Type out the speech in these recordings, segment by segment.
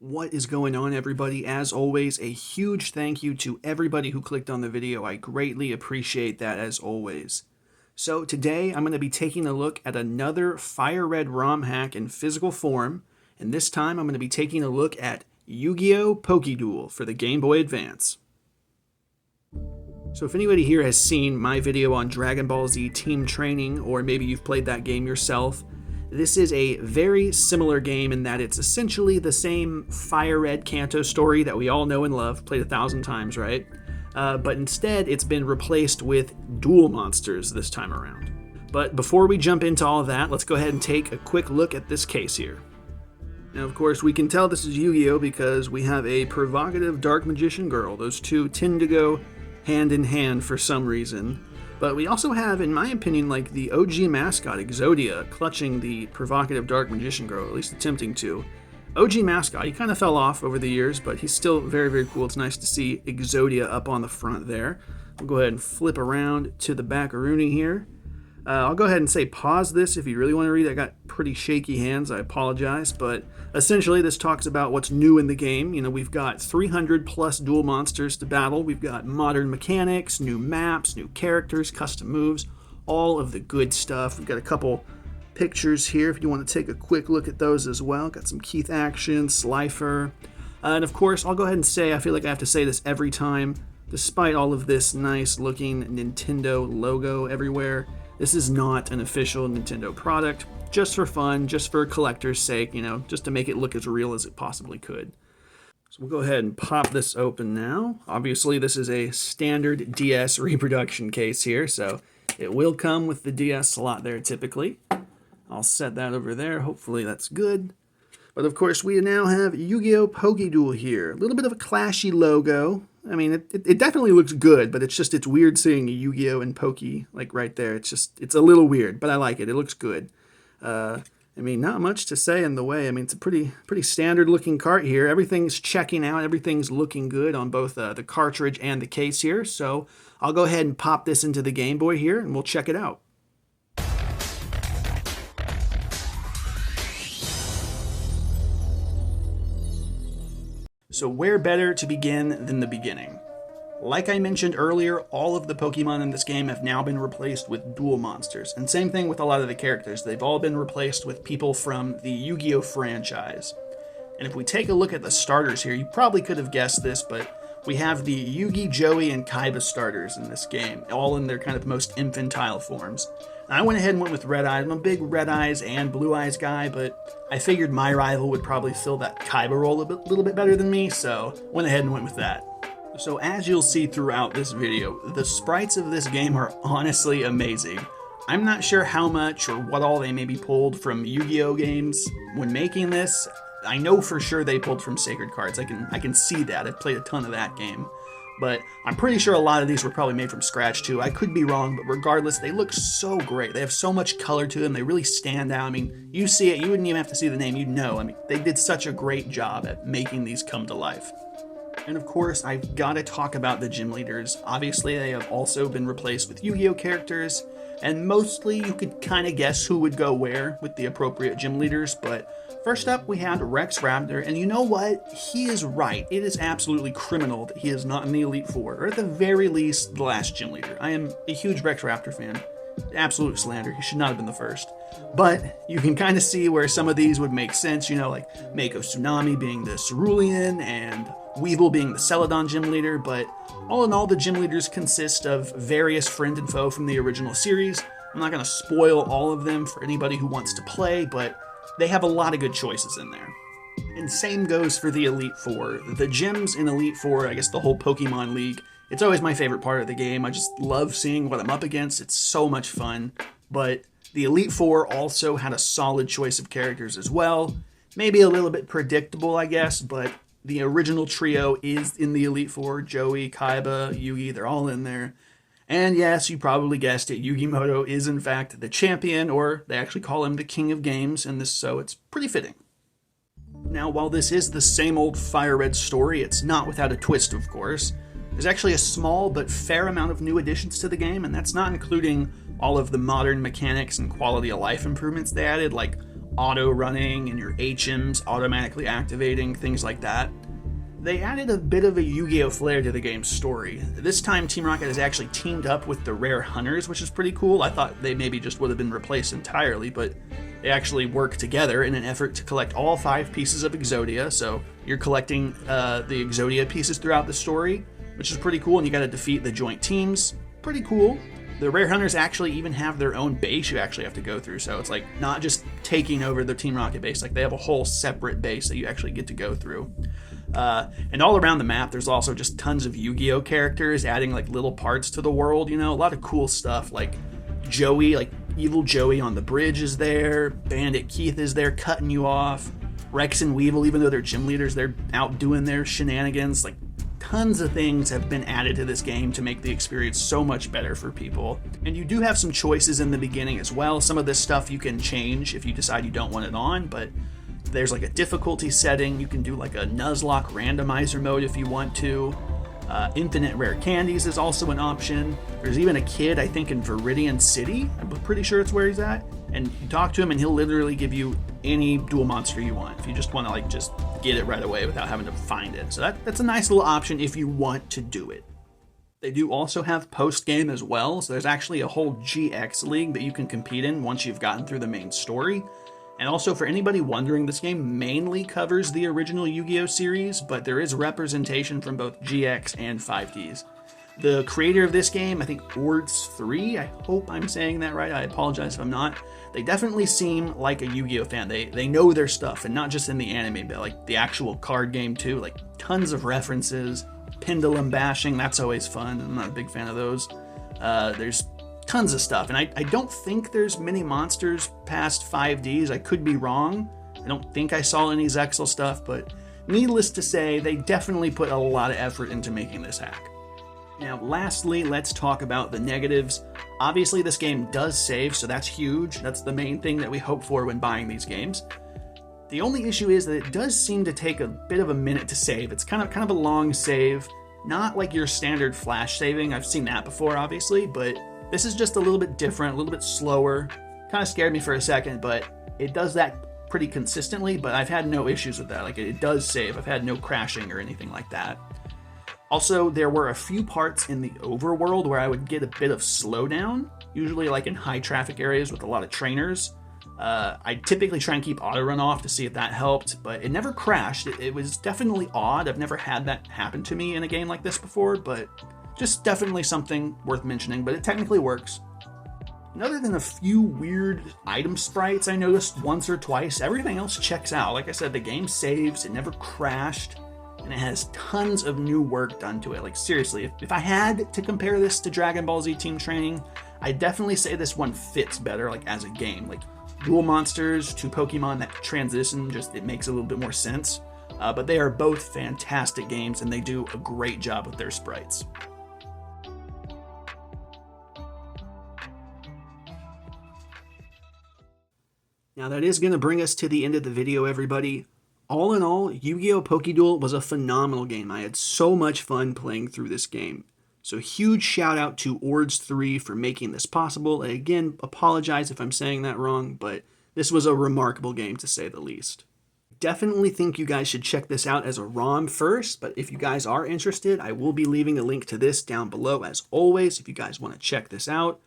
What is going on, everybody? As always, a huge thank you to everybody who clicked on the video. I greatly appreciate that, as always. So today I'm going to be taking a look at another Fire Red ROM hack in physical form, and this time I'm going to be taking a look at Yu-Gi-Oh Pokéduel for the Game Boy Advance. So if anybody here has seen my video on Dragon Ball Z team training, or maybe you've played that game yourself, this is a very similar game in that it's essentially the same Fire Red Kanto story that we all know and love, played 1,000 times, right? But instead, it's been replaced with duel monsters this time around. But before we jump into all of that, let's go ahead and take a quick look at this case here. Now, of course, we can tell this is Yu-Gi-Oh because we have a provocative Dark Magician girl. Those two tend to go hand in hand for some reason. But we also have, in my opinion, like the OG mascot, Exodia, clutching the provocative Dark Magician girl, at least attempting to. OG mascot, he kind of fell off over the years, but he's still very, very cool. It's nice to see Exodia up on the front there. We'll go ahead and flip around to the Bakaruni here. I'll go ahead and say pause this if you really want to read. I got pretty shaky hands, I apologize, but essentially this talks about what's new in the game. You know, we've got 300 plus duel monsters to battle. We've got modern mechanics, new maps, new characters, custom moves, all of the good stuff. We've got a couple pictures here if you want to take a quick look at those as well. Got some Keith Action, Slifer, and of course, I'll go ahead and say, I feel like I have to say this every time, despite all of this nice looking Nintendo logo everywhere, this is not an official Nintendo product, just for fun, just for collector's sake, you know, just to make it look as real as it possibly could. So we'll go ahead and pop this open now. Obviously, this is a standard DS reproduction case here, so it will come with the DS slot there typically. I'll set that over there. Hopefully that's good. But of course, we now have Yu-Gi-Oh Pokéduel here. A little bit of a clashy logo. I mean, it definitely looks good, but it's weird seeing Yu-Gi-Oh and Poke like right there. It's a little weird, but I like it. It looks good. I mean, not much to say in the way. I mean, it's a pretty standard looking cart here. Everything's checking out. Everything's looking good on both the cartridge and the case here. So I'll go ahead and pop this into the Game Boy here, and we'll check it out. So where better to begin than the beginning? Like I mentioned earlier, all of the Pokemon in this game have now been replaced with duel monsters. And same thing with a lot of the characters. They've all been replaced with people from the Yu-Gi-Oh franchise. And if we take a look at the starters here, you probably could have guessed this, but we have the Yugi, Joey, and Kaiba starters in this game, all in their kind of most infantile forms. I went ahead and went with Red Eyes. I'm a big Red Eyes and Blue Eyes guy, but I figured my rival would probably fill that Kaiba role a little bit better than me, so went ahead and went with that. So as you'll see throughout this video, the sprites of this game are honestly amazing. I'm not sure how much or what all they maybe pulled from Yu-Gi-Oh games when making this. I know for sure they pulled from Sacred Cards. I can see that. I've played a ton of that game. But I'm pretty sure a lot of these were probably made from scratch too. I could be wrong, but regardless, they look so great. They have so much color to them. They really stand out. I mean, you see it, you wouldn't even have to see the name. You'd know. I mean, they did such a great job at making these come to life. And of course, I've got to talk about the gym leaders. Obviously, they have also been replaced with Yu-Gi-Oh characters, and mostly you could kind of guess who would go where with the appropriate gym leaders, but first up, we had Rex Raptor, and you know what? He is right. It is absolutely criminal that he is not in the Elite Four, or at the very least, the last gym leader. I am a huge Rex Raptor fan. Absolute slander. He should not have been the first. But you can kind of see where some of these would make sense, you know, like Mako Tsunami being the Cerulean, and Weevil being the Celadon gym leader, but all in all, the gym leaders consist of various friend and foe from the original series. I'm not going to spoil all of them for anybody who wants to play, but they have a lot of good choices in there. And same goes for the Elite Four. The gyms in Elite Four, I guess the whole Pokemon League, it's always my favorite part of the game. I just love seeing what I'm up against. It's so much fun. But the Elite Four also had a solid choice of characters as well. Maybe a little bit predictable, I guess, but the original trio is in the Elite Four. Joey, Kaiba, Yugi, they're all in there. And yes, you probably guessed it, Yugimoto is in fact the champion, or they actually call him the King of Games in this, so it's pretty fitting. Now, while this is the same old Fire Red story, it's not without a twist, of course. There's actually a small but fair amount of new additions to the game, and that's not including all of the modern mechanics and quality of life improvements they added, like auto running and your HMs automatically activating, things like that. They added a bit of a Yu-Gi-Oh flair to the game's story. This time, Team Rocket has actually teamed up with the Rare Hunters, which is pretty cool. I thought they maybe just would have been replaced entirely, but they actually work together in an effort to collect all 5 pieces of Exodia. So you're collecting the Exodia pieces throughout the story, which is pretty cool, and you got to defeat the joint teams. Pretty cool. The Rare Hunters actually even have their own base you actually have to go through, so it's like not just taking over the Team Rocket base, like they have a whole separate base that you actually get to go through. And all around the map, there's also just tons of Yu-Gi-Oh characters adding like little parts to the world, you know, a lot of cool stuff like Joey, like Evil Joey on the bridge is there, Bandit Keith is there cutting you off, Rex and Weevil, even though they're gym leaders, they're out doing their shenanigans. Like tons of things have been added to this game to make the experience so much better for people. And you do have some choices in the beginning as well. Some of this stuff you can change if you decide you don't want it on, but there's like a difficulty setting. You can do like a Nuzlocke randomizer mode if you want to. Infinite rare candies is also an option. There's even a kid, I think, in Viridian City. I'm pretty sure it's where he's at. And you talk to him and he'll literally give you any dual monster you want if you just want to like just get it right away without having to find it. So that's a nice little option if you want to do it. They do also have post-game as well. So there's actually a whole GX league that you can compete in once you've gotten through the main story. And also, for anybody wondering, this game mainly covers the original Yu-Gi-Oh series, but there is representation from both GX and 5Ds. The creator of this game, I think Ords3, I hope I'm saying that right, I apologize if I'm not, they definitely seem like a Yu-Gi-Oh fan. They know their stuff, and not just in the anime, but like the actual card game too, like tons of references, pendulum bashing, that's always fun, I'm not a big fan of those. There's tons of stuff, and I don't think there's many monsters past 5Ds. I could be wrong. I don't think I saw any Zexal stuff, but needless to say, they definitely put a lot of effort into making this hack. Now, lastly, let's talk about the negatives. Obviously, this game does save, so that's huge. That's the main thing that we hope for when buying these games. The only issue is that it does seem to take a bit of a minute to save. It's kind of a long save, not like your standard flash saving. I've seen that before, obviously, but this is just a little bit different, a little bit slower. Kind of scared me for a second, but it does that pretty consistently, but I've had no issues with that. Like, it does save. I've had no crashing or anything like that. Also, there were a few parts in the overworld where I would get a bit of slowdown, usually like in high traffic areas with a lot of trainers. I typically try and keep auto run off to see if that helped, but it never crashed. It was definitely odd. I've never had that happen to me in a game like this before, but just definitely something worth mentioning, but it technically works. And other than a few weird item sprites I noticed once or twice, everything else checks out. Like I said, the game saves, it never crashed, and it has tons of new work done to it. Like seriously, if I had to compare this to Dragon Ball Z Team Training, I'd definitely say this one fits better like as a game. Like dual monsters, 2 Pokemon that transition, just it makes a little bit more sense. But they are both fantastic games, and they do a great job with their sprites. Now that is going to bring us to the end of the video, everybody. All in all, Yu-Gi-Oh Pokéduel was a phenomenal game. I had so much fun playing through this game. So huge shout out to Ords3 for making this possible. And again, apologize if I'm saying that wrong, but this was a remarkable game to say the least. Definitely think you guys should check this out as a ROM first, but if you guys are interested, I will be leaving a link to this down below as always if you guys want to check this out.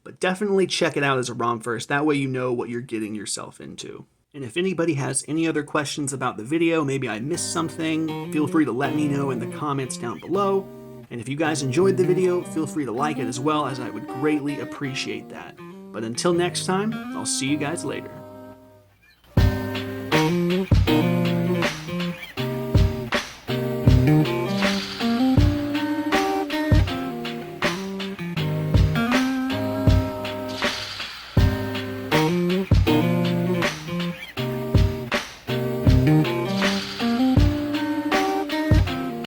But definitely check it out as a ROM first, that way you know what you're getting yourself into. And if anybody has any other questions about the video, maybe I missed something, feel free to let me know in the comments down below. And if you guys enjoyed the video, feel free to like it as well, as I would greatly appreciate that. But until next time, I'll see you guys later.